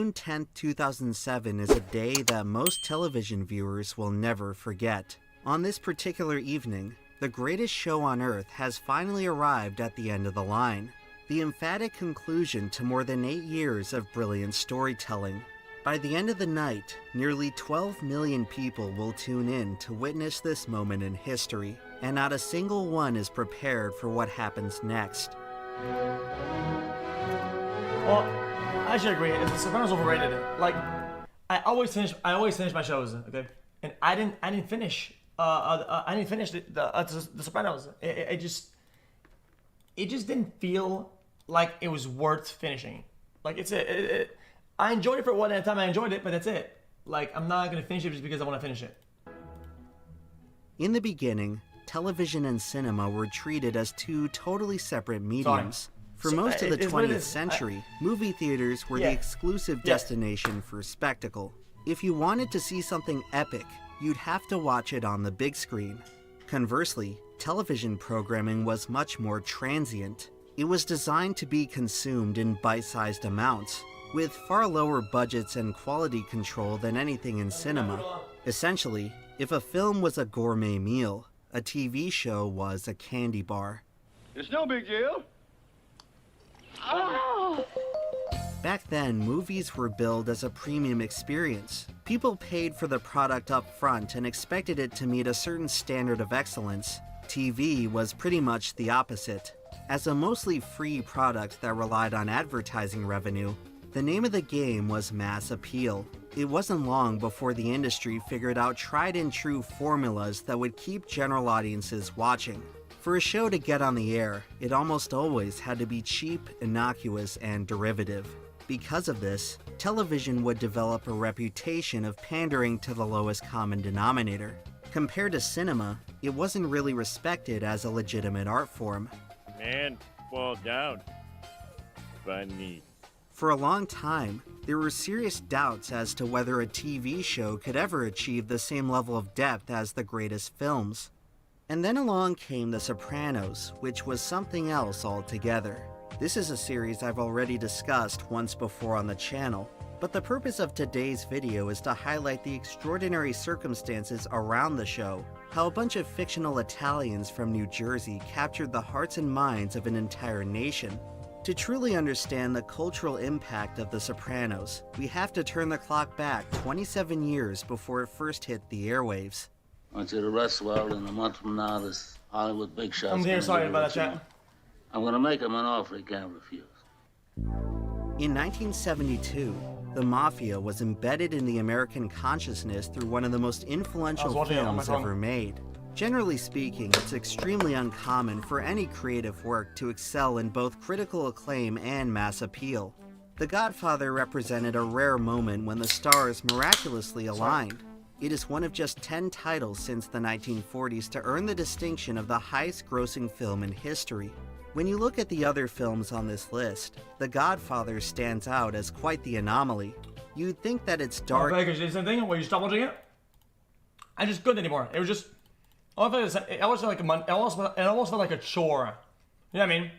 June 10, 2007 is a day that most television viewers will never forget. On this particular evening, the greatest show on Earth has finally arrived at the end of the line. The emphatic conclusion to more than 8 years of brilliant storytelling. By the end of the night, nearly 12 million people will tune in to witness this moment in history, and not a single one is prepared for what happens next. Well, I should agree. The Sopranos overrated. Like, I always finish my shows, okay? And I didn't finish. I didn't finish the Sopranos. It just didn't feel like it was worth finishing. Like I enjoyed it for one time. I enjoyed it, but that's it. Like, I'm not gonna finish it just because I want to finish it. In the beginning, television and cinema were treated as two totally separate mediums. For most of the 20th century, movie theaters were the exclusive destination for spectacle. If you wanted to see something epic, you'd have to watch it on the big screen. Conversely, television programming was much more transient. It was designed to be consumed in bite-sized amounts, with far lower budgets and quality control than anything in cinema. Essentially, if a film was a gourmet meal, a TV show was a candy bar. It's no big deal. Oh. Back then, movies were billed as a premium experience. People paid for the product up front and expected it to meet a certain standard of excellence. TV was pretty much the opposite. As a mostly free product that relied on advertising revenue, the name of the game was mass appeal. It wasn't long before the industry figured out tried and true formulas that would keep general audiences watching. For a show to get on the air, it almost always had to be cheap, innocuous, and derivative. Because of this, television would develop a reputation of pandering to the lowest common denominator. Compared to cinema, it wasn't really respected as a legitimate art form. Man, fall down. Funny. For a long time, there were serious doubts as to whether a TV show could ever achieve the same level of depth as the greatest films. And then along came The Sopranos, which was something else altogether. This is a series I've already discussed once before on the channel, but the purpose of today's video is to highlight the extraordinary circumstances around the show, how a bunch of fictional Italians from New Jersey captured the hearts and minds of an entire nation. To truly understand the cultural impact of The Sopranos, we have to turn the clock back 27 years before it first hit the airwaves. I want you to rest well. In a month from now, this Hollywood big shot's I'm here, sorry about that, chat. I'm gonna make him an offer he can't refuse. In 1972, the Mafia was embedded in the American consciousness through one of the most influential films ever made. Generally speaking, it's extremely uncommon for any creative work to excel in both critical acclaim and mass appeal. The Godfather represented a rare moment when the stars miraculously aligned. It is one of just 10 titles since the 1940s to earn the distinction of the highest-grossing film in history. When you look at the other films on this list, The Godfather stands out as quite the anomaly. You'd think that it's dark. Oh, did the same thing? Were you stop watching it? I just couldn't anymore. It was just. It almost felt like it almost felt like a chore. You know what I mean?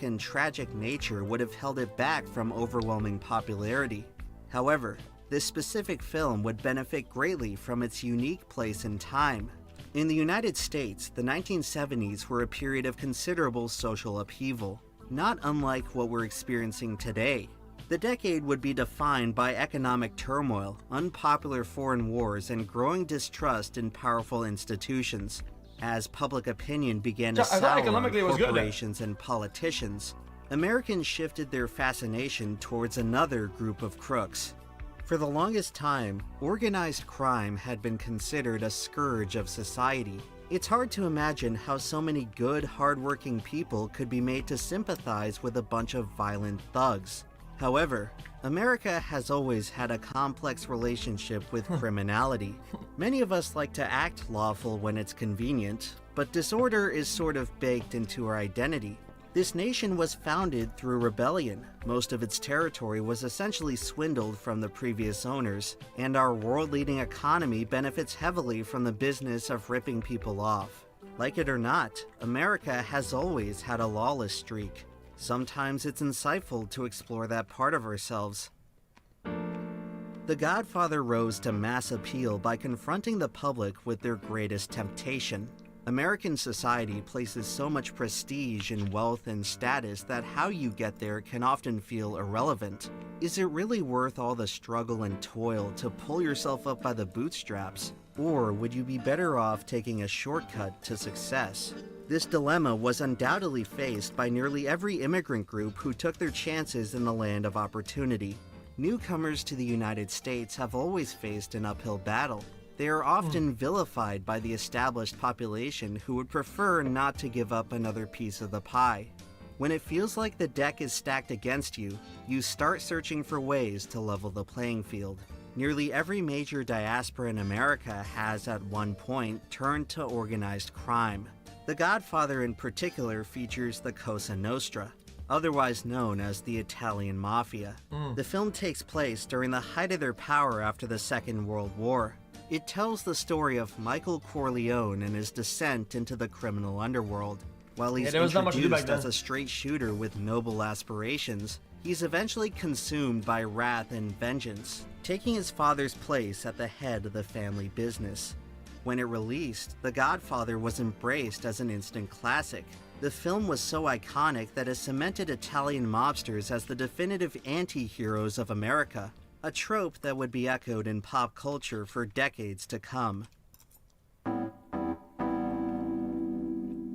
And tragic nature would have held it back from overwhelming popularity. However, this specific film would benefit greatly from its unique place in time. In the United States, the 1970s were a period of considerable social upheaval, not unlike what we're experiencing today. The decade would be defined by economic turmoil, unpopular foreign wars, and growing distrust in powerful institutions. As public opinion began to sour on corporations and politicians, Americans shifted their fascination towards another group of crooks. For the longest time, organized crime had been considered a scourge of society. It's hard to imagine how so many good, hardworking people could be made to sympathize with a bunch of violent thugs. However, America has always had a complex relationship with criminality. Many of us like to act lawful when it's convenient, but disorder is sort of baked into our identity. This nation was founded through rebellion. Most of its territory was essentially swindled from the previous owners, and our world-leading economy benefits heavily from the business of ripping people off. Like it or not, America has always had a lawless streak. Sometimes it's insightful to explore that part of ourselves. The Godfather rose to mass appeal by confronting the public with their greatest temptation. American society places so much prestige in wealth and status that how you get there can often feel irrelevant. Is it really worth all the struggle and toil to pull yourself up by the bootstraps? Or would you be better off taking a shortcut to success? This dilemma was undoubtedly faced by nearly every immigrant group who took their chances in the land of opportunity. Newcomers to the United States have always faced an uphill battle. They are often vilified by the established population who would prefer not to give up another piece of the pie. When it feels like the deck is stacked against you, you start searching for ways to level the playing field. Nearly every major diaspora in America has at one point turned to organized crime. The Godfather in particular features the Cosa Nostra, otherwise known as the Italian Mafia. The film takes place during the height of their power after the Second World War. It tells the story of Michael Corleone and his descent into the criminal underworld. While he's introduced as a straight shooter with noble aspirations, he's eventually consumed by wrath and vengeance, taking his father's place at the head of the family business. When it released, The Godfather was embraced as an instant classic. The film was so iconic that it cemented Italian mobsters as the definitive anti-heroes of America, a trope that would be echoed in pop culture for decades to come.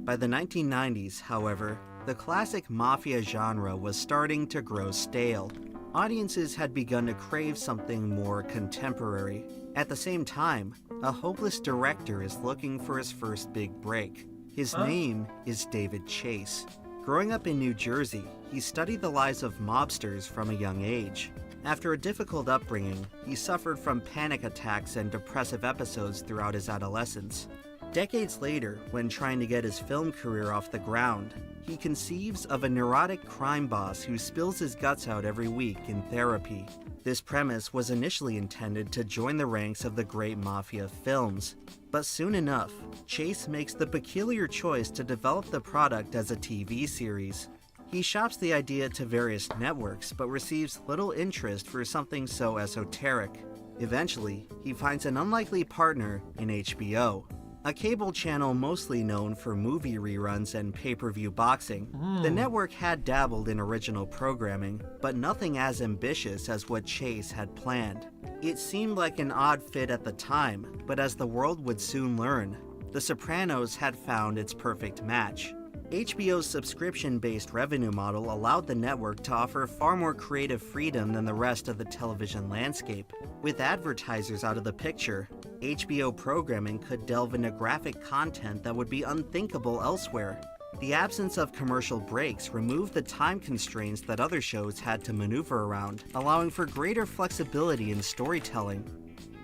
By the 1990s, however, the classic mafia genre was starting to grow stale. Audiences had begun to crave something more contemporary. At the same time, a hopeless director is looking for his first big break. His name is David Chase. Growing up in New Jersey, he studied the lives of mobsters from a young age. After a difficult upbringing, he suffered from panic attacks and depressive episodes throughout his adolescence. Decades later, when trying to get his film career off the ground, he conceives of a neurotic crime boss who spills his guts out every week in therapy. This premise was initially intended to join the ranks of the great mafia films, but soon enough, Chase makes the peculiar choice to develop the product as a TV series. He shops the idea to various networks, but receives little interest for something so esoteric. Eventually, he finds an unlikely partner in HBO, a cable channel mostly known for movie reruns and pay-per-view boxing. The network had dabbled in original programming, but nothing as ambitious as what Chase had planned. It seemed like an odd fit at the time, but as the world would soon learn, The Sopranos had found its perfect match. HBO's subscription-based revenue model allowed the network to offer far more creative freedom than the rest of the television landscape. With advertisers out of the picture, HBO programming could delve into graphic content that would be unthinkable elsewhere. The absence of commercial breaks removed the time constraints that other shows had to maneuver around, allowing for greater flexibility in storytelling.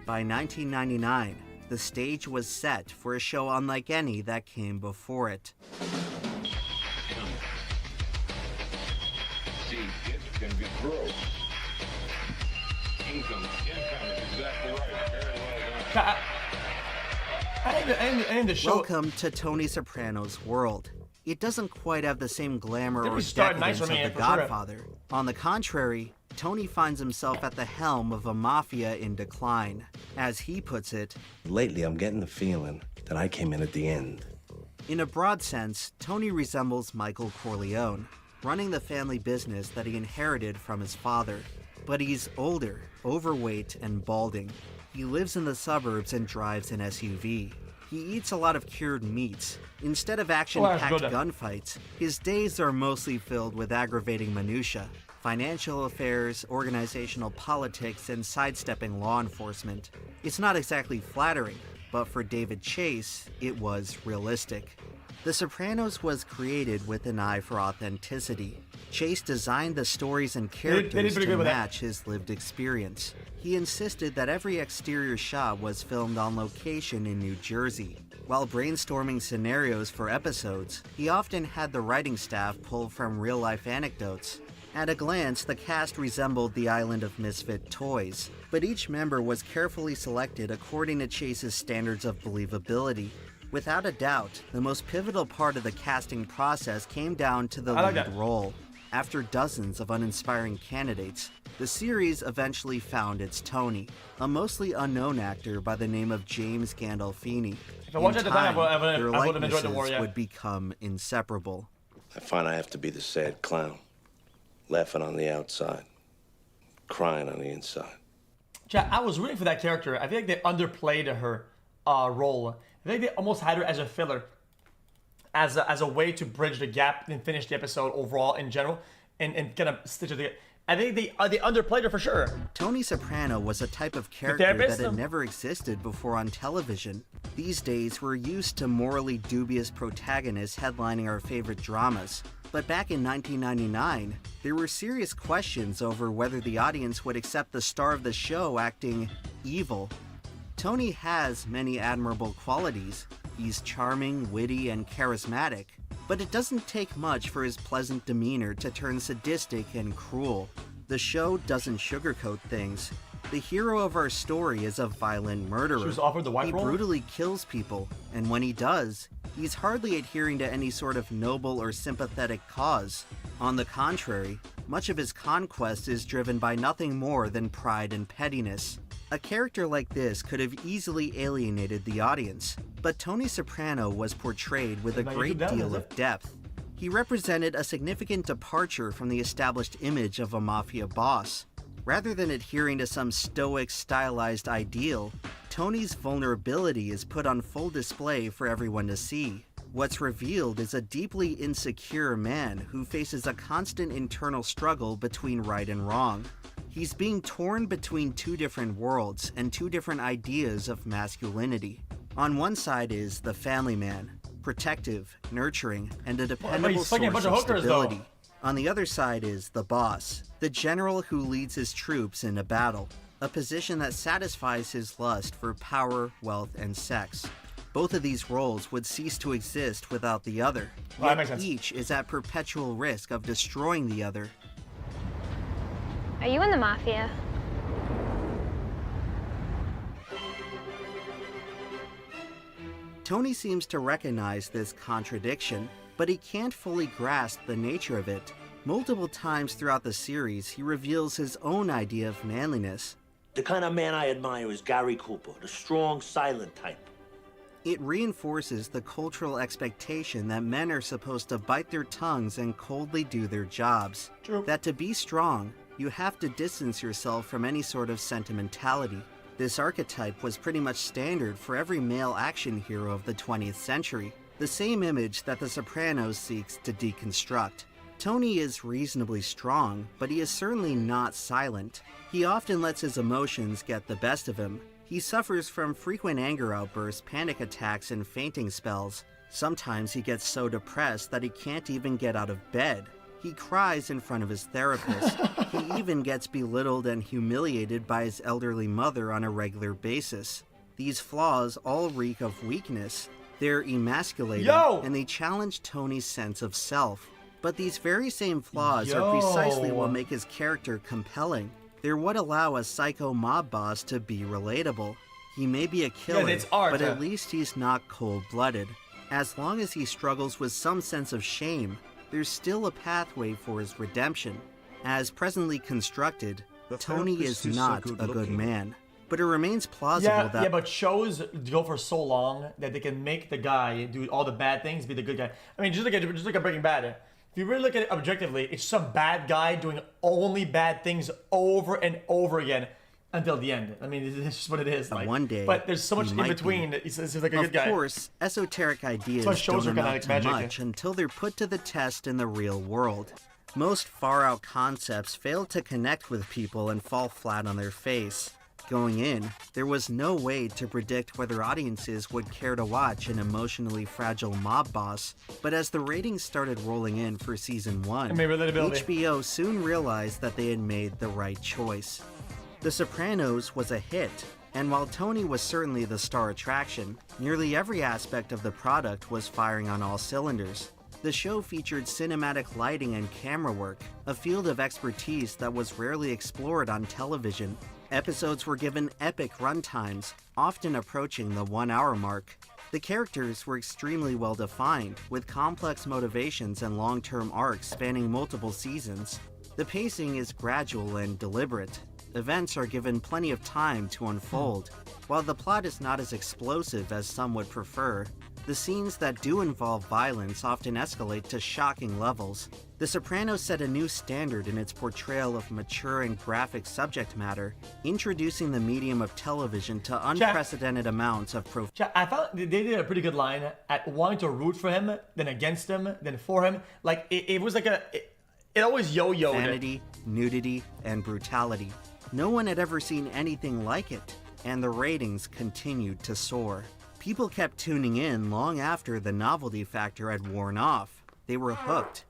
By 1999, the stage was set for a show unlike any that came before it. See, it's gonna be growth. Income is exactly right. Very well done. I need the show. Welcome to Tony Soprano's world. It doesn't quite have the same glamour or decadence of The Godfather. On the contrary, Tony finds himself at the helm of a mafia in decline. As he puts it, lately I'm getting the feeling that I came in at the end. In a broad sense, Tony resembles Michael Corleone, running the family business that he inherited from his father. But he's older, overweight, and balding. He lives in the suburbs and drives an SUV. He eats a lot of cured meats. Instead of action-packed gunfights, his days are mostly filled with aggravating minutiae, financial affairs, organizational politics, and sidestepping law enforcement. It's not exactly flattering, but for David Chase, it was realistic. The Sopranos was created with an eye for authenticity. Chase designed the stories and characters to match his lived experience. He insisted that every exterior shot was filmed on location in New Jersey. While brainstorming scenarios for episodes, he often had the writing staff pull from real-life anecdotes. At a glance, the cast resembled the island of misfit toys, but each member was carefully selected according to Chase's standards of believability. Without a doubt, the most pivotal part of the casting process came down to the lead role. After dozens of uninspiring candidates, The series eventually found its Tony, a mostly unknown actor by the name of James Gandolfini. If I watched it at the time, Their I would have enjoyed the likenesses war, yeah. would become inseparable. I find I have to be the sad clown, laughing on the outside, crying on the inside. Yeah, I was rooting for that character. I feel like they underplayed her role. I think they almost had her as a filler, as a way to bridge the gap and finish the episode overall in general, and kind of stitch it together. I think they underplayed her for sure. Tony Soprano was a type of character therapist? that had never existed before on television. These days, we're used to morally dubious protagonists headlining our favorite dramas. But back in 1999, there were serious questions over whether the audience would accept the star of the show acting evil. Tony has many admirable qualities. He's charming, witty, and charismatic. But it doesn't take much for his pleasant demeanor to turn sadistic and cruel. The show doesn't sugarcoat things. The hero of our story is a violent murderer. She was offered the white He role? brutally kills people, and when he does, he's hardly adhering to any sort of noble or sympathetic cause. On the contrary, much of his conquest is driven by nothing more than pride and pettiness. A character like this could have easily alienated the audience, but Tony Soprano was portrayed with a great deal of depth. He represented a significant departure from the established image of a mafia boss. Rather than adhering to some stoic, stylized ideal, Tony's vulnerability is put on full display for everyone to see. What's revealed is a deeply insecure man who faces a constant internal struggle between right and wrong. He's being torn between two different worlds and two different ideas of masculinity. On one side is the family man, protective, nurturing, and a dependable source of stability. On the other side is the boss, the general who leads his troops into battle, a position that satisfies his lust for power, wealth, and sex. Both of these roles would cease to exist without the other, yet each is at perpetual risk of destroying the other. Are you in the mafia? Tony seems to recognize this contradiction, but he can't fully grasp the nature of it. Multiple times throughout the series, he reveals his own idea of manliness. The kind of man I admire is Gary Cooper, the strong, silent type. It reinforces the cultural expectation that men are supposed to bite their tongues and coldly do their jobs. True. That to be strong, you have to distance yourself from any sort of sentimentality. This archetype was pretty much standard for every male action hero of the 20th century, the same image that The Sopranos seeks to deconstruct. Tony is reasonably strong, but he is certainly not silent. He often lets his emotions get the best of him. He suffers from frequent anger outbursts, panic attacks, and fainting spells. Sometimes he gets so depressed that he can't even get out of bed. He cries in front of his therapist. He even gets belittled and humiliated by his elderly mother on a regular basis. These flaws all reek of weakness. They're emasculating, and they challenge Tony's sense of self. But these very same flaws are precisely what make his character compelling. They're what allow a psycho mob boss to be relatable. He may be a killer, but at least he's not cold-blooded. As long as he struggles with some sense of shame, there's still a pathway for his redemption. As presently constructed, Tony is not a good man. But it remains plausible that... Yeah, but shows go for so long that they can make the guy do all the bad things be the good guy. I mean, just like a Breaking Bad. If you really look at it objectively, it's some bad guy doing only bad things over and over again until the end. I mean, it's just what it is. Like, one day, but there's so much in between. He's like a good guy. Of course, esoteric ideas don't amount to much until they're put to the test in the real world. Most far-out concepts fail to connect with people and fall flat on their face. Going in, there was no way to predict whether audiences would care to watch an emotionally fragile mob boss, but as the ratings started rolling in for season 1, HBO soon realized that they had made the right choice. The Sopranos was a hit, and while Tony was certainly the star attraction, nearly every aspect of the product was firing on all cylinders. The show featured cinematic lighting and camera work, a field of expertise that was rarely explored on television. Episodes were given epic runtimes, often approaching the 1-hour mark. The characters were extremely well defined, with complex motivations and long-term arcs spanning multiple seasons. The pacing is gradual and deliberate. Events are given plenty of time to unfold. While the plot is not as explosive as some would prefer, the scenes that do involve violence often escalate to shocking levels. The Sopranos set a new standard in its portrayal of mature and graphic subject matter, introducing the medium of television to unprecedented amounts of I found they did a pretty good line at wanting to root for him, then against him, then for him. Like, it was like it always yo-yoed. Vanity, nudity, and brutality. No one had ever seen anything like it, and the ratings continued to soar. People kept tuning in long after the novelty factor had worn off. They were hooked.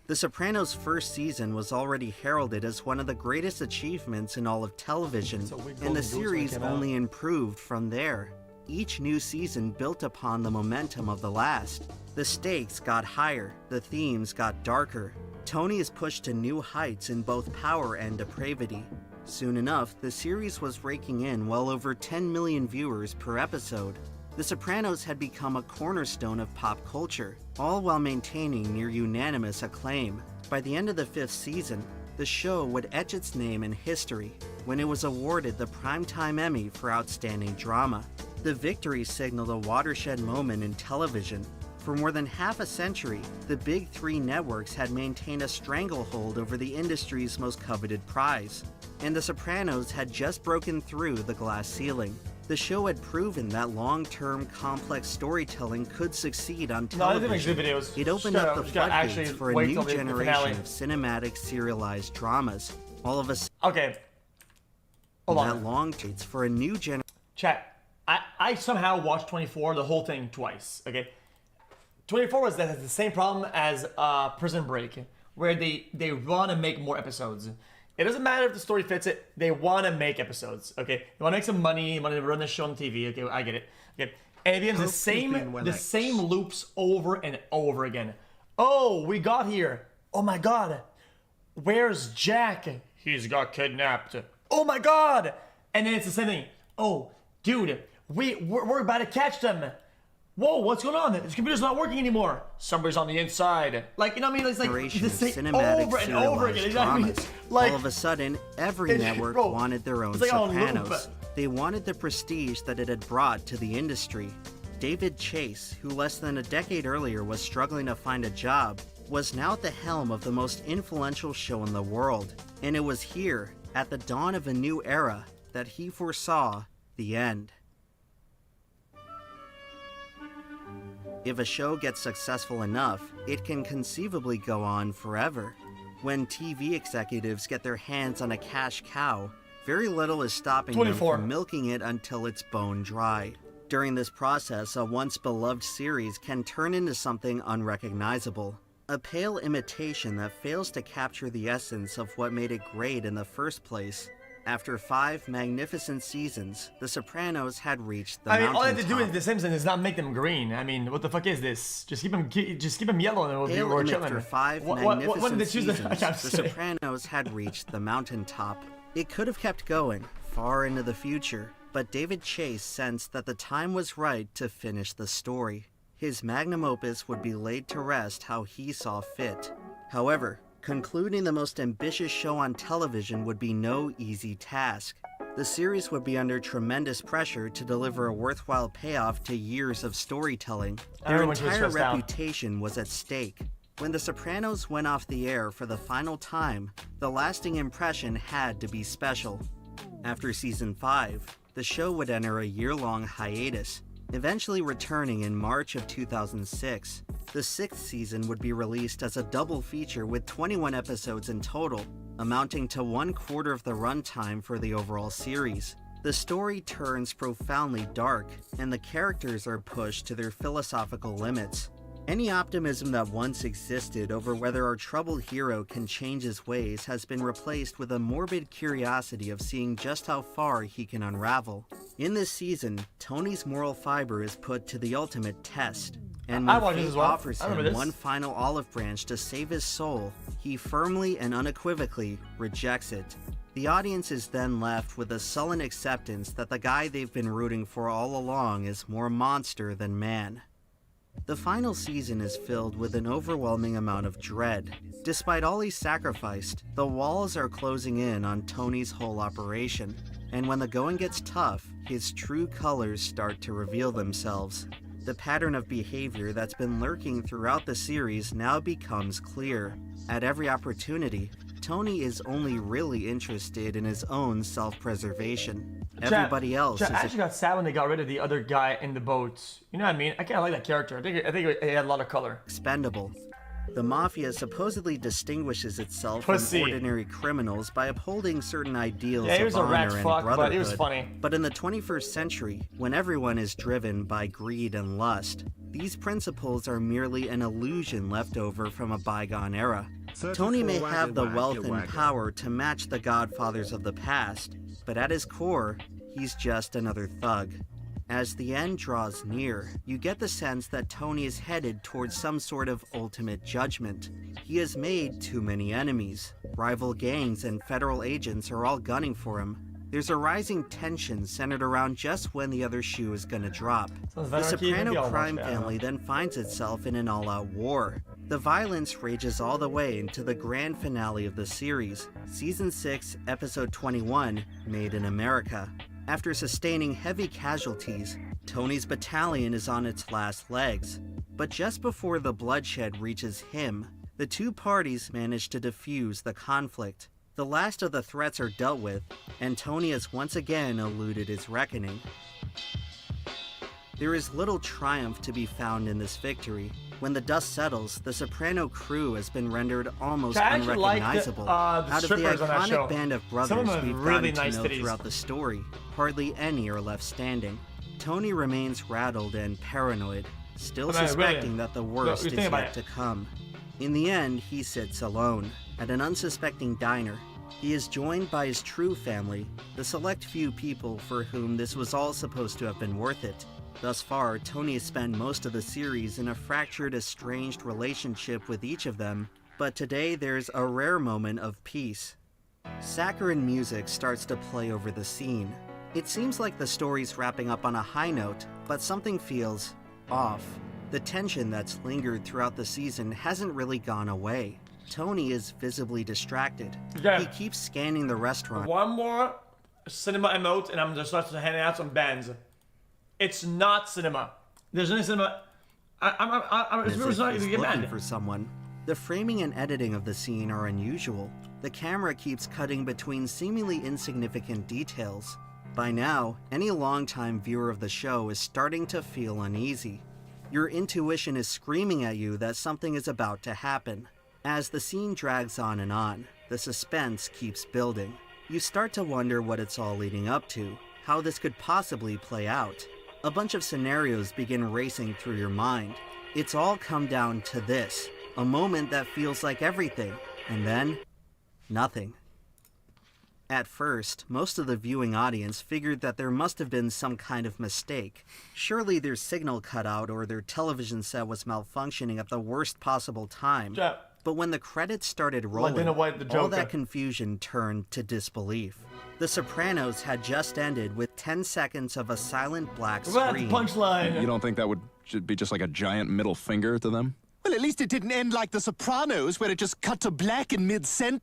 The Sopranos' first season was already heralded as one of the greatest achievements in all of television, and the series only improved from there. Each new season built upon the momentum of the last. The stakes got higher, the themes got darker. Tony is pushed to new heights in both power and depravity. Soon enough, the series was raking in well over 10 million viewers per episode. The Sopranos had become a cornerstone of pop culture, all while maintaining near unanimous acclaim. By the end of the 5th season, the show would etch its name in history when it was awarded the Primetime Emmy for Outstanding Drama. The victory signaled a watershed moment in television. For more than half a century, the big three networks had maintained a stranglehold over the industry's most coveted prize, and The Sopranos had just broken through the glass ceiling. The show had proven that long-term, complex storytelling could succeed on television. It opened up the floodgates for a new generation of cinematic, serialized dramas. All of a sudden, okay, hold on. That long dates for a new generation. Chat. I somehow watched 24, the whole thing, twice. Okay, 24 has the same problem as Prison Break, where they want to make more episodes. It doesn't matter if the story fits it. They want to make episodes, okay? They want to make some money. They want to run the show on TV, okay? I get it. Okay. And it becomes the same loops over and over again. Oh, we got here. Oh my God. Where's Jack? He's got kidnapped. Oh my God. And then it's the same thing. Oh, dude, we're about to catch them. Whoa, what's going on? This computer's not working anymore. Somebody's on the inside. Like, you know what I mean? It's like the same over and over again. Exactly. Like, all of a sudden, every network wanted their own Sopranos. They wanted the prestige that it had brought to the industry. David Chase, who less than a decade earlier was struggling to find a job, was now at the helm of the most influential show in the world. And it was here, at the dawn of a new era, that he foresaw the end. If a show gets successful enough, it can conceivably go on forever. When TV executives get their hands on a cash cow, very little is stopping them from milking it until it's bone dry. During this process, a once beloved series can turn into something unrecognizable. A pale imitation that fails to capture the essence of what made it great in the first place. After 5 magnificent seasons, The Sopranos had reached the mountaintop. All they have to do with The Simpsons is not make them green. I mean, what the fuck is this? Just keep them yellow and we'll be chilling. After 5 magnificent seasons, The Sopranos had reached the mountaintop. It could have kept going, far into the future, but David Chase sensed that the time was right to finish the story. His magnum opus would be laid to rest how he saw fit. However, concluding the most ambitious show on television would be no easy task. The series would be under tremendous pressure to deliver a worthwhile payoff to years of storytelling. Their entire reputation was at stake. When The Sopranos went off the air for the final time, the lasting impression had to be special. After season 5, the show would enter a year-long hiatus, eventually returning in March of 2006. The 6th season would be released as a double feature with 21 episodes in total, amounting to 1/4 of the runtime for the overall series. The story turns profoundly dark, and the characters are pushed to their philosophical limits. Any optimism that once existed over whether our troubled hero can change his ways has been replaced with a morbid curiosity of seeing just how far he can unravel. In this season, Tony's moral fiber is put to the ultimate test, and when fate offers him one final olive branch to save his soul, he firmly and unequivocally rejects it. The audience is then left with a sullen acceptance that the guy they've been rooting for all along is more monster than man. The final season is filled with an overwhelming amount of dread. Despite all he sacrificed, the walls are closing in on Tony's whole operation, and when the going gets tough, his true colors start to reveal themselves. The pattern of behavior that's been lurking throughout the series now becomes clear. At every opportunity, Tony is only really interested in his own self-preservation. Everybody else is... I actually got sad when they got rid of the other guy in the boat. You know what I mean? I kind of like that character. I think he had a lot of color. Expendable. The Mafia supposedly distinguishes itself Pussy. from ordinary criminals by upholding certain ideals Yeah, he of was a rat honor and fuck, brotherhood. but he was funny. But in the 21st century, when everyone is driven by greed and lust, these principles are merely an illusion left over from a bygone era. Tony may have the wealth and power to match the godfathers of the past, but at his core, he's just another thug. As the end draws near, you get the sense that Tony is headed towards some sort of ultimate judgment. He has made too many enemies. Rival gangs and federal agents are all gunning for him. There's a rising tension centered around just when the other shoe is gonna drop. The Soprano crime family then finds itself in an all-out war. The violence rages all the way into the grand finale of the series, Season 6, Episode 21, Made in America. After sustaining heavy casualties, Tony's battalion is on its last legs. But just before the bloodshed reaches him, the two parties manage to defuse the conflict. The last of the threats are dealt with, and Tony has once again eluded his reckoning. There is little triumph to be found in this victory. When the dust settles, the Soprano crew has been rendered almost unrecognizable. Out of the iconic band of brothers we've gotten to know throughout the story, hardly any are left standing. Tony remains rattled and paranoid, still suspecting that the worst is yet to come. In the end, he sits alone, at an unsuspecting diner. He is joined by his true family, the select few people for whom this was all supposed to have been worth it. Thus far, Tony has spent most of the series in a fractured, estranged relationship with each of them, but today there's a rare moment of peace. Saccharine music starts to play over the scene. It seems like the story's wrapping up on a high note, but something feels off. The tension that's lingered throughout the season hasn't really gone away. Tony is visibly distracted. Yeah. He keeps scanning the restaurant. One more cinema emote and I'm gonna start handing out some bands. It's not cinema. There's no cinema. It's really not even looking for someone. The framing and editing of the scene are unusual. The camera keeps cutting between seemingly insignificant details. By now, any longtime viewer of the show is starting to feel uneasy. Your intuition is screaming at you that something is about to happen. As the scene drags on, the suspense keeps building. You start to wonder what it's all leading up to, how this could possibly play out. A bunch of scenarios begin racing through your mind. It's all come down to this, a moment that feels like everything, and then, nothing. At first, most of the viewing audience figured that there must have been some kind of mistake. Surely their signal cut out or their television set was malfunctioning at the worst possible time. Yeah. But when the credits started rolling, all that confusion turned to disbelief. The Sopranos had just ended with 10 seconds of a silent black screen. Punchline. You don't think that should be just like a giant middle finger to them? Well, at least it didn't end like The Sopranos, where it just cut to black in mid-sentence.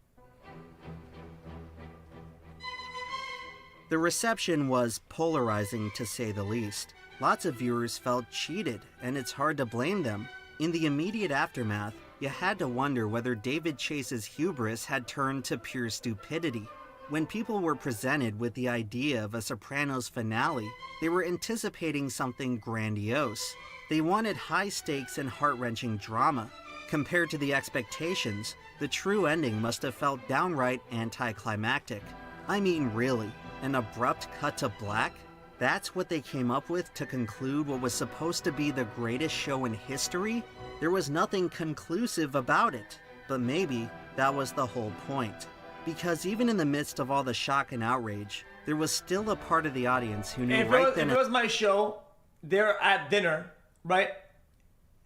The reception was polarizing, to say the least. Lots of viewers felt cheated, and it's hard to blame them. In the immediate aftermath, you had to wonder whether David Chase's hubris had turned to pure stupidity. When people were presented with the idea of a Sopranos finale, they were anticipating something grandiose. They wanted high stakes and heart-wrenching drama. Compared to the expectations, the true ending must have felt downright anticlimactic. I mean, really, an abrupt cut to black? That's what they came up with to conclude what was supposed to be the greatest show in history? There was nothing conclusive about it, but maybe that was the whole point. Because even in the midst of all the shock and outrage, there was still a part of the audience who knew if it was my show, they're at dinner, right?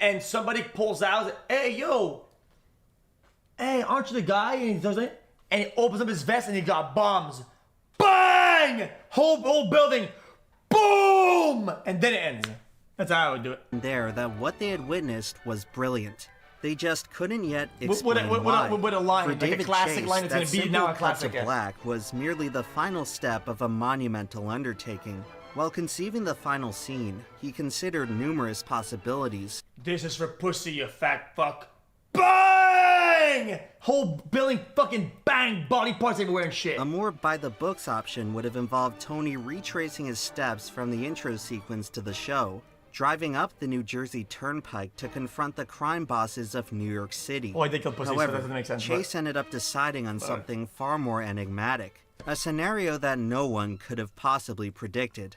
And somebody pulls out, hey, yo, hey, aren't you the guy? And he does it, and he opens up his vest and he got bombs. Bang! Whole building, boom! And then it ends. That's how I would do it. there that what they had witnessed was brilliant. They just couldn't yet explain why. With a line, For like David a classic Chase, line that's that going to be simple now a cut classic. to black was merely the final step of a monumental undertaking. While conceiving the final scene, he considered numerous possibilities. This is for pussy, you fat fuck. Bang! Whole building fucking bang, body parts everywhere and shit. A more by-the-books option would have involved Tony retracing his steps from the intro sequence to the show, driving up the New Jersey Turnpike to confront the crime bosses of New York City. Oh, I think pussy, However, so that doesn't make sense. Chase ended up deciding on something far more enigmatic, a scenario that no one could have possibly predicted.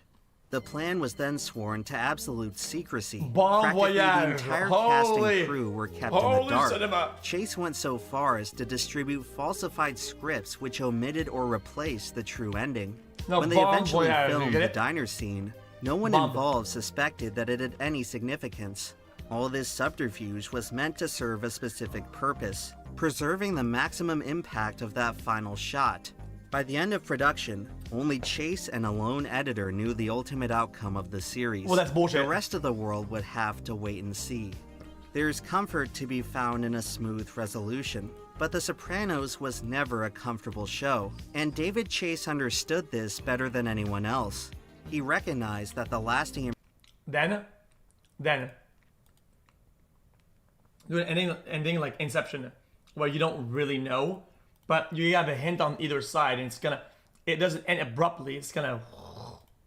The plan was then sworn to absolute secrecy. Bon Practically the voyage. entire cast Holy- and crew were kept in the holy dark. cinema. Chase went so far as to distribute falsified scripts which omitted or replaced the true ending. No, When they bon eventually voyage, you filmed get the it? diner scene, no one Bomb. involved suspected that it had any significance. All this subterfuge was meant to serve a specific purpose, preserving the maximum impact of that final shot. By the end of production, only Chase and a lone editor knew the ultimate outcome of the series. Well, that's bullshit. The rest of the world would have to wait and see. There's comfort to be found in a smooth resolution, but The Sopranos was never a comfortable show, and David Chase understood this better than anyone else. He recognized that the lasting Then, do an ending like Inception, where you don't really know, but you have a hint on either side, and it doesn't end abruptly. It's gonna.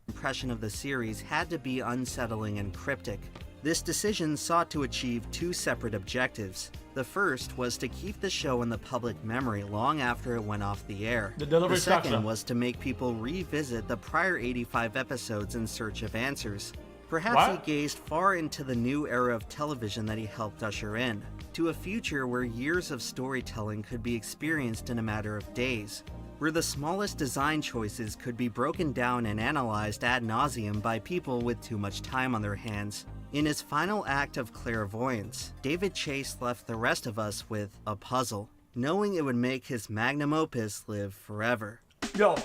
impression of the series had to be unsettling and cryptic. This decision sought to achieve two separate objectives. The first was to keep the show in the public memory long after it went off the air. The second structure. was to make people revisit the prior 85 episodes in search of answers. Perhaps What? he gazed far into the new era of television that he helped usher in, to a future where years of storytelling could be experienced in a matter of days, where the smallest design choices could be broken down and analyzed ad nauseum by people with too much time on their hands. In his final act of clairvoyance, David Chase left the rest of us with a puzzle, knowing it would make his magnum opus live forever. Yo,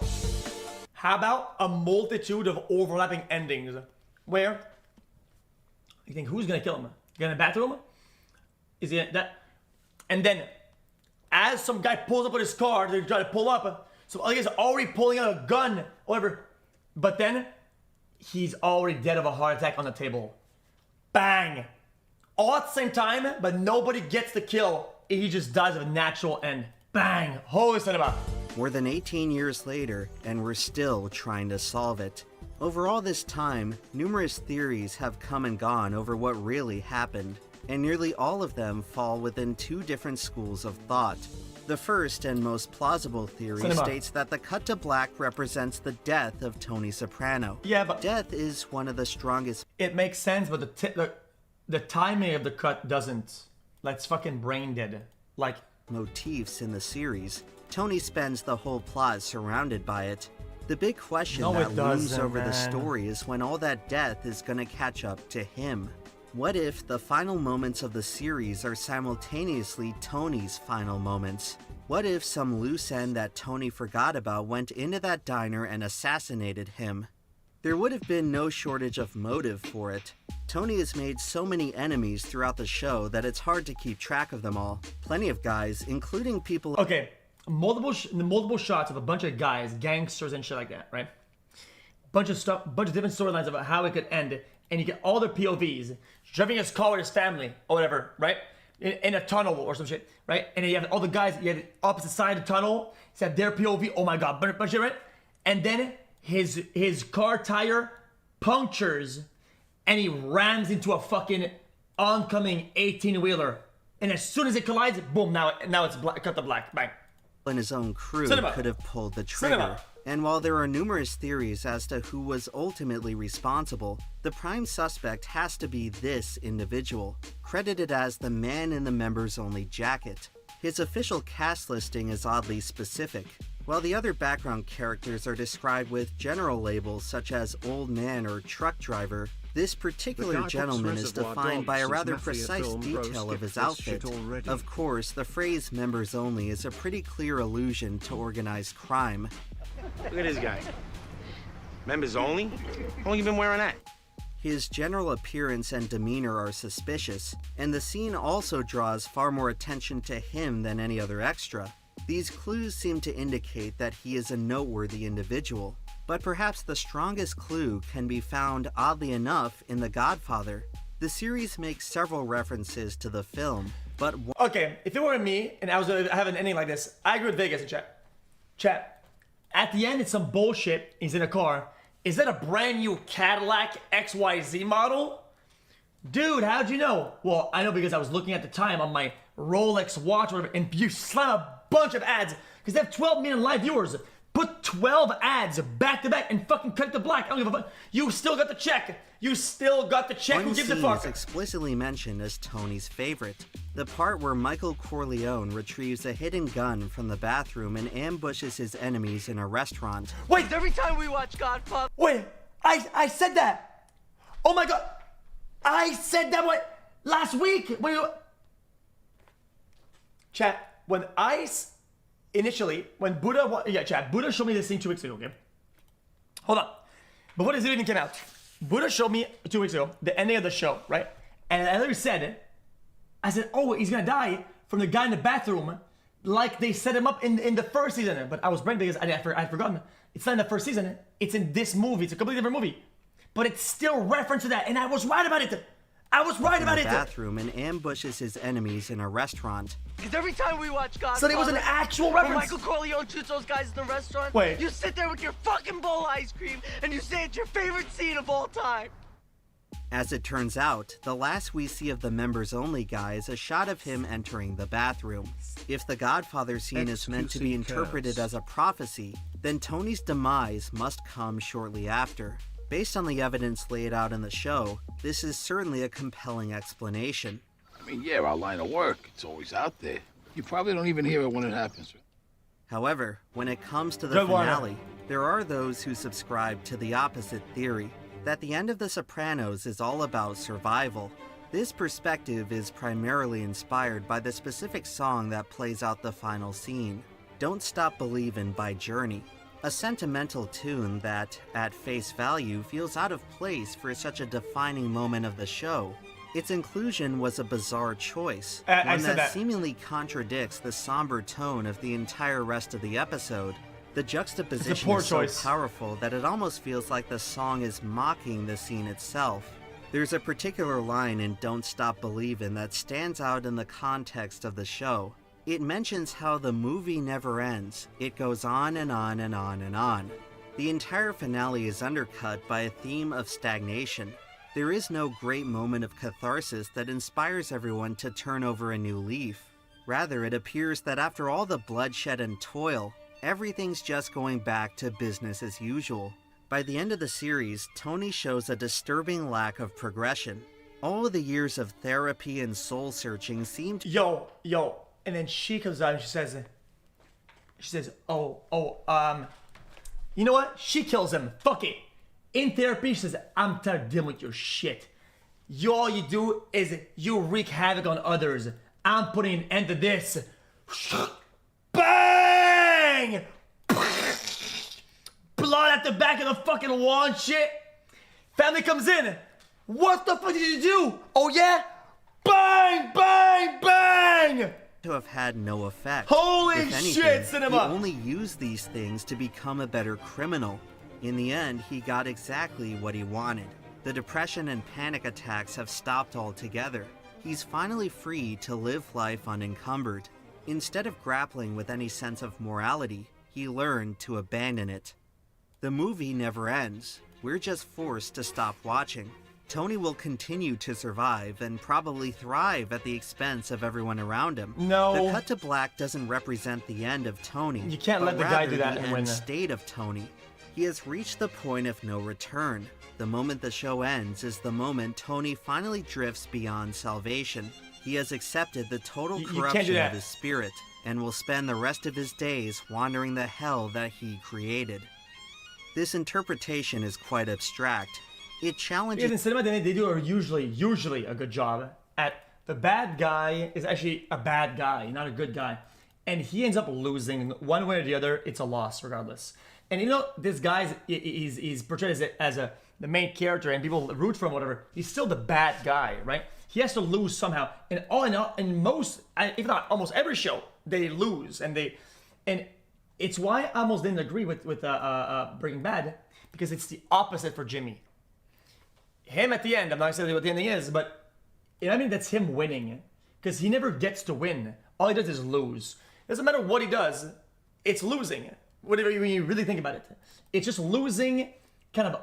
how about a multitude of overlapping endings, where you think who's gonna kill him? Get in the bathroom? Is he that? And then, as some guy pulls up with his car, they try to pull up. So other guy's already pulling out a gun, whatever. But then, he's already dead of a heart attack on the table. Bang! All at the same time, but nobody gets the kill. He just dies of a natural end. Bang! Holy cinema! More than 18 years later, and we're still trying to solve it. Over all this time, numerous theories have come and gone over what really happened, and nearly all of them fall within two different schools of thought. The first and most plausible theory Cinema. states that the cut to black represents the death of Tony Soprano. Yeah, but Death is one of the strongest it makes sense, but the timing of the cut doesn't. Like, it's fucking brain dead. Like, motifs in the series. Tony spends the whole plot surrounded by it. The big question No, that it looms doesn't, over the man. story is when all that death is gonna catch up to him. What if the final moments of the series are simultaneously Tony's final moments? What if some loose end that Tony forgot about went into that diner and assassinated him? There would have been no shortage of motive for it. Tony has made so many enemies throughout the show that it's hard to keep track of them all. Plenty of guys, including people okay, multiple shots of a bunch of guys, gangsters and shit like that, right? Bunch of stuff, bunch of different storylines about how it could end, and you get all their POVs, driving his car with his family or whatever, right? In a tunnel or some shit, right? And then you have all the guys, you have the opposite side of the tunnel, you have their POV, oh my god, bunch of shit, right? And then his car tire punctures, and he rams into a fucking oncoming 18-wheeler. And as soon as it collides, boom, now it's black, cut to black, bang. and his own crew Cinema. could have pulled the trigger. Cinema. And while there are numerous theories as to who was ultimately responsible, the prime suspect has to be this individual, credited as the man in the members-only jacket. His official cast listing is oddly specific. While the other background characters are described with general labels such as old man or truck driver, this particular gentleman is defined by a rather precise detail of his outfit. Of course, the phrase members only is a pretty clear allusion to organized crime. Look at this guy. Members only? How long you been wearing that? His general appearance and demeanor are suspicious, and the scene also draws far more attention to him than any other extra. These clues seem to indicate that he is a noteworthy individual, but perhaps the strongest clue can be found, oddly enough, in The Godfather. The series makes several references to the film, but okay, if it were me and I have an ending like this, I agree with Vegas in chat. Chat. At the end, it's some bullshit. He's in a car. Is that a brand new Cadillac XYZ model? Dude, how'd you know? Well, I know because I was looking at the time on my Rolex watch, or whatever, and you slam a bunch of ads because they have 12 million live viewers. Put 12 ads back to back and fucking cut to black. I don't give a fuck. You still got the check. You still got the check. Who gives a fuck? One scene is explicitly mentioned as Tony's favorite. The part where Michael Corleone retrieves a hidden gun from the bathroom and ambushes his enemies in a restaurant. Wait, every time we watch Godfather... Wait, I said that. Oh my god. I said that last week. Chat, when Buddha showed me this thing 2 weeks ago, okay? Hold on. Before this video even came out, Buddha showed me 2 weeks ago the ending of the show, right? And I literally said, oh, he's gonna die from the guy in the bathroom, like they set him up in the first season. But I was brain because I'd forgotten. It's not in the first season. It's in this movie. It's a completely different movie. But it's still reference to that, and I was right about it. I was right about it. Bathroom and ambushes his enemies in a restaurant. Because every time we watch Godfather... So there was an actual reference. When Michael Corleone shoots those guys in the restaurant, wait, you sit there with your fucking bowl of ice cream and you say it's your favorite scene of all time. As it turns out, the last we see of the members-only guy is a shot of him entering the bathroom. If the Godfather scene is meant to be interpreted as a prophecy, then Tony's demise must come shortly after. Based on the evidence laid out in the show, this is certainly a compelling explanation. I mean, yeah, our line of work, it's always out there. You probably don't even hear it when it happens. However, when it comes to the finale, there are those who subscribe to the opposite theory, that the end of The Sopranos is all about survival. This perspective is primarily inspired by the specific song that plays out the final scene, Don't Stop Believin' by Journey. A sentimental tune that, at face value, feels out of place for such a defining moment of the show. Its inclusion was a bizarre choice, one that seemingly contradicts the somber tone of the entire rest of the episode. The juxtaposition is so powerful that it almost feels like the song is mocking the scene itself. There's a particular line in Don't Stop Believin' that stands out in the context of the show. It mentions how the movie never ends. It goes on and on and on and on. The entire finale is undercut by a theme of stagnation. There is no great moment of catharsis that inspires everyone to turn over a new leaf. Rather, it appears that after all the bloodshed and toil, everything's just going back to business as usual. By the end of the series, Tony shows a disturbing lack of progression. All of the years of therapy and soul-searching seem to— Yo. And then she comes out and she says, you know what? She kills him. Fuck it. In therapy, she says, I'm tired of dealing with your shit. All you do is you wreak havoc on others. I'm putting an end to this. Bang! Blood at the back of the fucking wall and shit. Family comes in. What the fuck did you do? Oh yeah? Bang, bang, bang! To have had no effect. Holy shit, cinema! He only used these things to become a better criminal. In the end, he got exactly what he wanted. The depression and panic attacks have stopped altogether. He's finally free to live life unencumbered. Instead of grappling with any sense of morality, he learned to abandon it. The movie never ends. We're just forced to stop watching. Tony will continue to survive and probably thrive at the expense of everyone around him. No. The cut to black doesn't represent the end of Tony. You can't let the guy do that the and win. end state of Tony. He has reached the point of no return. The moment the show ends is the moment Tony finally drifts beyond salvation. He has accepted the total corruption of his spirit and will spend the rest of his days wandering the hell that he created. This interpretation is quite abstract. It challenges— Because in cinema, they do usually a good job at the bad guy is actually a bad guy, not a good guy. And he ends up losing one way or the other. It's a loss regardless. And you know, this guy is portrayed as the main character and people root for him, whatever, he's still the bad guy, right? He has to lose somehow. And in most, if not almost every show, they lose, and it's why I almost didn't agree with Breaking Bad, because it's the opposite for Jimmy. Him at the end, I'm not saying what the ending is, but I mean that's him winning, because he never gets to win. All he does is lose. Doesn't matter what he does, it's losing. Whatever when you really think about it, it's just losing, kind of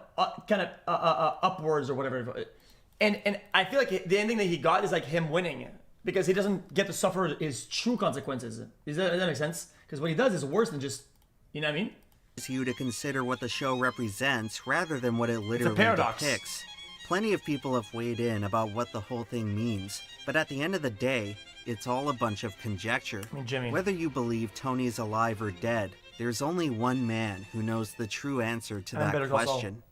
upwards or whatever. And I feel like the ending that he got is like him winning, because he doesn't get to suffer his true consequences. Does that make sense? Because what he does is worse than just, you know what I mean? It's you to consider what the show represents rather than what it literally depicts. Plenty of people have weighed in about what the whole thing means, but at the end of the day, it's all a bunch of conjecture. I mean, Jimmy. Whether you believe Tony's alive or dead, there's only one man who knows the true answer to that question.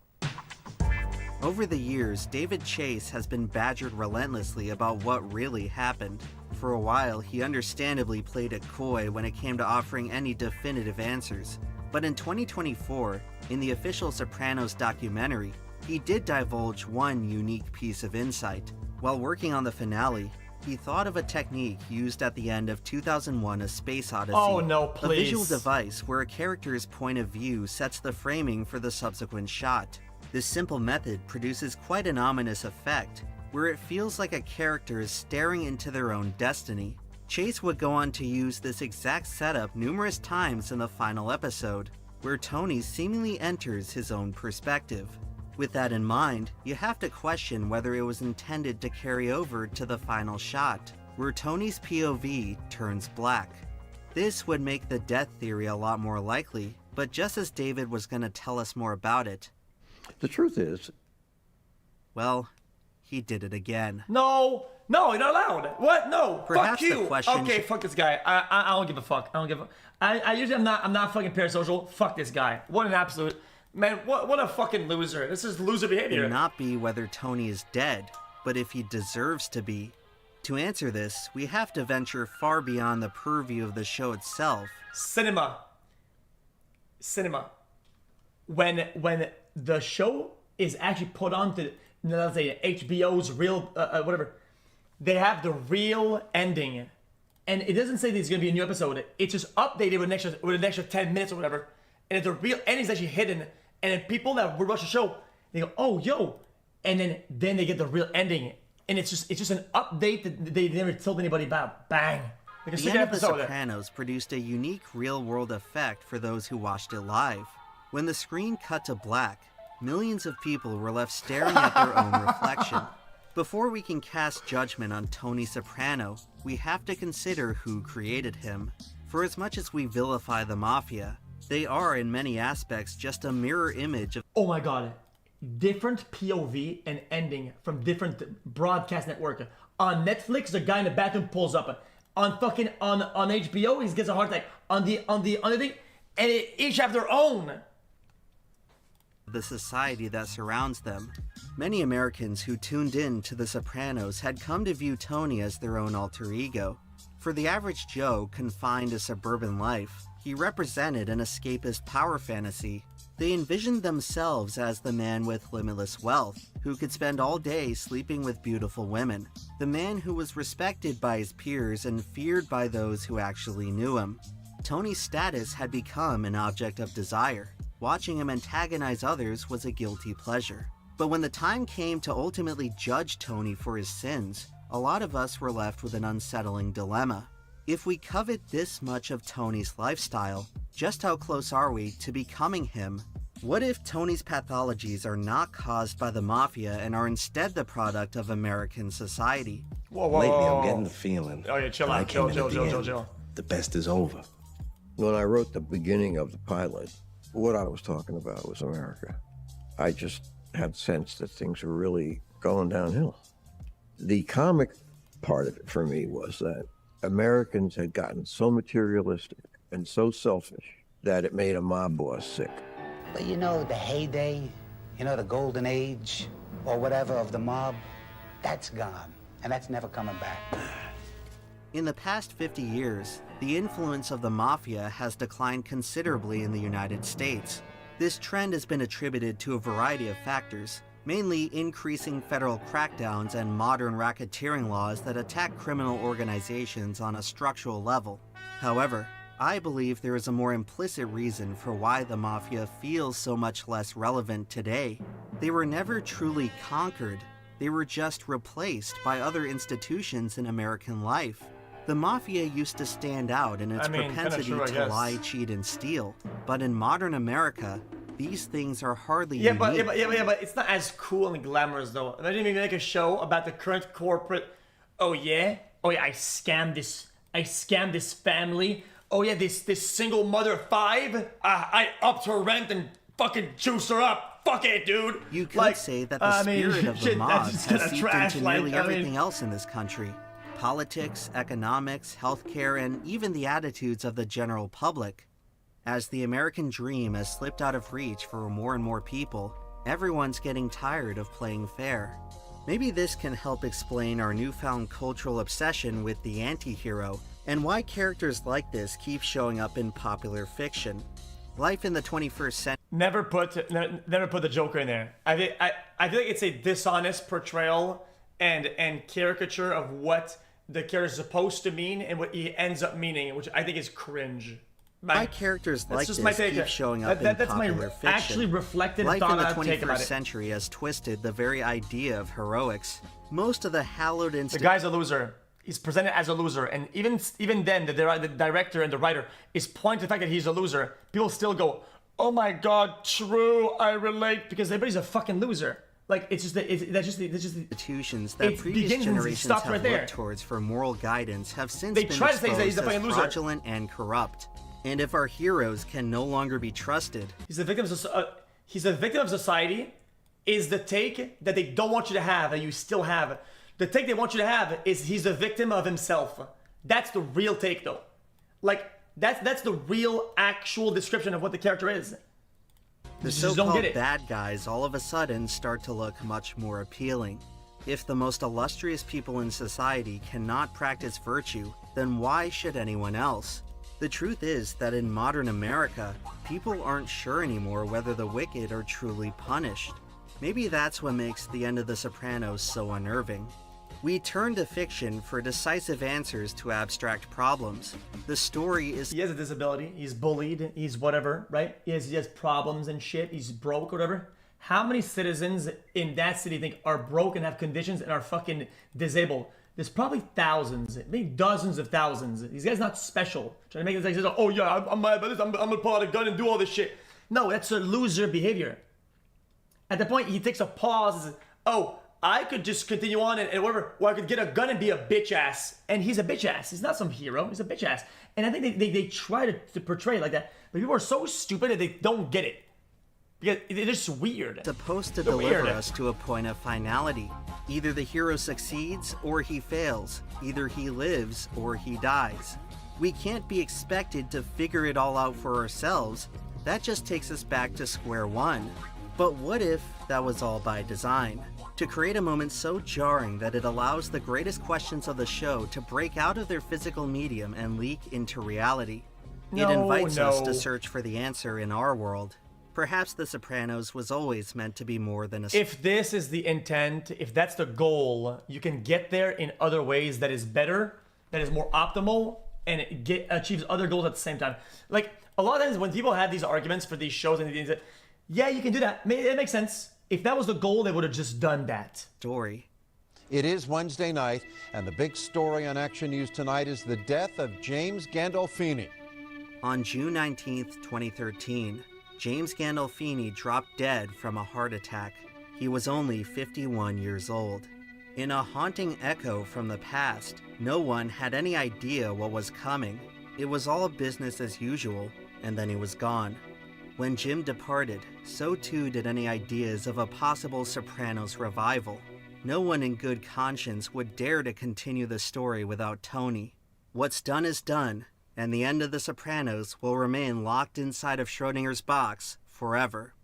Over the years, David Chase has been badgered relentlessly about what really happened. For a while, he understandably played it coy when it came to offering any definitive answers. But in 2024, in the official Sopranos documentary, he did divulge one unique piece of insight. While working on the finale, he thought of a technique used at the end of 2001: A Space Odyssey. Oh no, please. A visual device where a character's point of view sets the framing for the subsequent shot. This simple method produces quite an ominous effect, where it feels like a character is staring into their own destiny. Chase would go on to use this exact setup numerous times in the final episode, where Tony seemingly enters his own perspective. With that in mind, you have to question whether it was intended to carry over to the final shot, where Tony's POV turns black. This would make the death theory a lot more likely, but just as David was going to tell us more about it, the truth is, well, he did it again. No, you're not allowed. What? No, Perhaps fuck you. The question okay, fuck this guy. I don't give a fuck. I usually I'm not fucking parasocial. Fuck this guy. What an absolute man. What a fucking loser. This is loser behavior. Should not be whether Tony is dead, but if he deserves to be. To answer this, we have to venture far beyond the purview of the show itself. Cinema. When the show is actually put onto, let's say, HBO's real, whatever, they have the real ending. And it doesn't say there's going to be a new episode. It's just updated with an extra 10 minutes or whatever. And if the real ending is actually hidden, and then people that would watch the show, they go, oh, yo. And then they get the real ending. And it's just an update that they never told anybody about. Bang. Like the end of The Sopranos produced a unique real-world effect for those who watched it live. When the screen cut to black, millions of people were left staring at their own reflection. Before we can cast judgment on Tony Soprano, we have to consider who created him. For as much as we vilify the Mafia, they are in many aspects just a mirror image of— Oh my god. Different POV and ending from different broadcast network. On Netflix, the guy in the bathroom pulls up. On HBO, he gets a heart attack. On the thing, and they each have their own. The society that surrounds them. Many Americans who tuned in to The Sopranos had come to view Tony as their own alter ego. For the average Joe confined to suburban life, he represented an escapist power fantasy. They envisioned themselves as the man with limitless wealth, who could spend all day sleeping with beautiful women. The man who was respected by his peers and feared by those who actually knew him. Tony's status had become an object of desire. Watching him antagonize others was a guilty pleasure. But when the time came to ultimately judge Tony for his sins, a lot of us were left with an unsettling dilemma. If we covet this much of Tony's lifestyle, just how close are we to becoming him? What if Tony's pathologies are not caused by the Mafia and are instead the product of American society? Lately, I'm getting the feeling. Oh yeah, chill out, chill. The best is over. When I wrote the beginning of the pilot, what I was talking about was America. I just had sense that things were really going downhill. The comic part of it for me was that Americans had gotten so materialistic and so selfish that it made a mob boss sick. But you know, the heyday, the golden age or whatever of the mob, that's gone. And that's never coming back. In the past 50 years, the influence of the Mafia has declined considerably in the United States. This trend has been attributed to a variety of factors, mainly increasing federal crackdowns and modern racketeering laws that attack criminal organizations on a structural level. However, I believe there is a more implicit reason for why the mafia feels so much less relevant today. They were never truly conquered. They were just replaced by other institutions in American life. The mafia used to stand out in its propensity to lie, cheat, and steal. But in modern America, these things are hardly unique. But it's not as cool and glamorous though. Imagine if you make a show about the current corporate. Oh yeah, I scammed this family. Oh yeah, this single mother of 5. I upped her rent and fucking juiced her up. Fuck it, dude. You could say that the spirit of the mob has seeped into nearly everything else in this country. Politics, economics, healthcare, and even the attitudes of the general public. As the American dream has slipped out of reach for more and more people, everyone's getting tired of playing fair. Maybe this can help explain our newfound cultural obsession with the anti-hero and why characters like this keep showing up in popular fiction. Life in the 21st century. Never put the Joker in there. I feel like it's a dishonest portrayal and caricature of what the character is supposed to mean and what he ends up meaning, which I think is cringe. Why characters like this keep showing up in popular fiction. Actually reflected Life in the take about 21st it. century has twisted the very idea of heroics. Most of the hallowed The guy's a loser. He's presented as a loser, and even then, the director and the writer is pointing to the fact that he's a loser. People still go, "Oh my God, true, I relate," because everybody's a fucking loser. Like that's just the institutions that previous generations have looked towards for moral guidance have since been exposed as fraudulent and corrupt. And if our heroes can no longer be trusted, he's a victim of society. Is the take that they don't want you to have and you still have. The take they want you to have is he's a victim of himself. That's the real take, though. Like that's the real, actual description of what the character is. The so-called bad guys all of a sudden start to look much more appealing. If the most illustrious people in society cannot practice virtue, then why should anyone else? The truth is that in modern America, people aren't sure anymore whether the wicked are truly punished. Maybe that's what makes the end of The Sopranos so unnerving. We turn to fiction for decisive answers to abstract problems. The story is... He has a disability, he's bullied, he's whatever, right? He has problems and shit, he's broke or whatever. How many citizens in that city think are broke and have conditions and are fucking disabled? There's probably thousands, maybe dozens of thousands. These guys not special. Trying to make it like, oh yeah, I'm mad about this, I'm gonna pull out a gun and do all this shit. No, that's a loser behavior. At the point he takes a pause and says, oh, I could just continue on and whatever, or I could get a gun and be a bitch ass. And he's a bitch ass. He's not some hero. He's a bitch ass. And I think they try to portray it like that, but people are so stupid that they don't get it. Because they're just weird. It's supposed to deliver us to a point of finality. Either the hero succeeds or he fails. Either he lives or he dies. We can't be expected to figure it all out for ourselves. That just takes us back to square one. But what if that was all by design? To create a moment so jarring that it allows the greatest questions of the show to break out of their physical medium and leak into reality. It invites us to search for the answer in our world. Perhaps The Sopranos was always meant to be more than a... If this is the intent, if that's the goal, you can get there in other ways that is better, that is more optimal, and it achieves other goals at the same time. Like, a lot of times when people have these arguments for these shows and these things, yeah, you can do that. It makes sense. If that was the goal, they would have just done that. Story. It is Wednesday night, and the big story on Action News tonight is the death of James Gandolfini. On June 19th, 2013, James Gandolfini dropped dead from a heart attack. He was only 51 years old. In a haunting echo from the past, no one had any idea what was coming. It was all business as usual, and then he was gone. When Jim departed, so too did any ideas of a possible Sopranos revival. No one in good conscience would dare to continue the story without Tony. What's done is done, and the end of The Sopranos will remain locked inside of Schrodinger's box forever.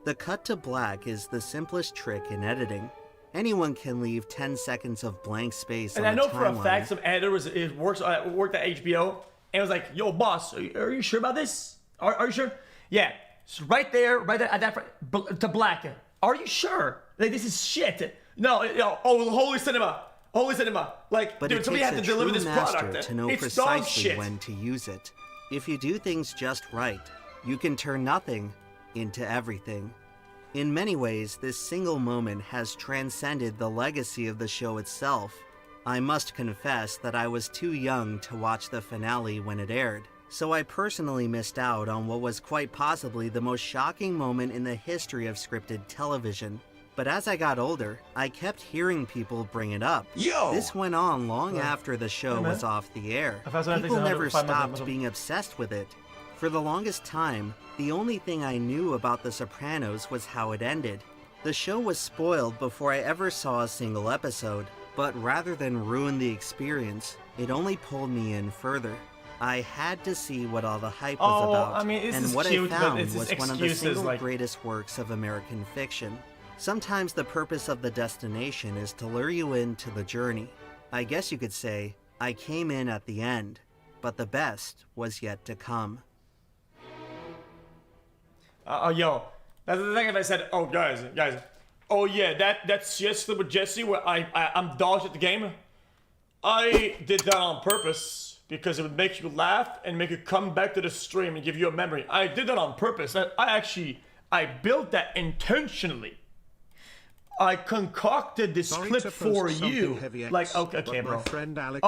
The cut to black is the simplest trick in editing. Anyone can leave 10 seconds of blank space on the timeline. And I know for a fact some editor worked at HBO. and was like, "Yo, boss, are you sure about this? Are you sure?" Yeah, it's right there at that to black. Are you sure? Like, this is shit. No, holy cinema. Like, But dude, it somebody takes had a to deliver true this master product. to know It's dog precisely shit. when to use it. If you do things just right, you can turn nothing into everything. In many ways, this single moment has transcended the legacy of the show itself. I must confess that I was too young to watch the finale when it aired, so I personally missed out on what was quite possibly the most shocking moment in the history of scripted television. But as I got older, I kept hearing people bring it up. Yo! This went on long after the show was off the air. People never stopped being obsessed with it. For the longest time, the only thing I knew about The Sopranos was how it ended. The show was spoiled before I ever saw a single episode, but rather than ruin the experience, it only pulled me in further. I had to see what all the hype was about, I mean, and what I found was one of the excuses, single like... greatest works of American fiction. Sometimes the purpose of the destination is to lure you into the journey. I guess you could say, I came in at the end, but the best was yet to come. Yo, that's the thing. If I said, "Oh, guys, oh yeah, that siesta with Jesse where I'm dogged at the game," I did that on purpose because it would make you laugh and make you come back to the stream and give you a memory. I did that on purpose. I built that intentionally. I concocted this clip for you. Like, okay, bro. Friend Alex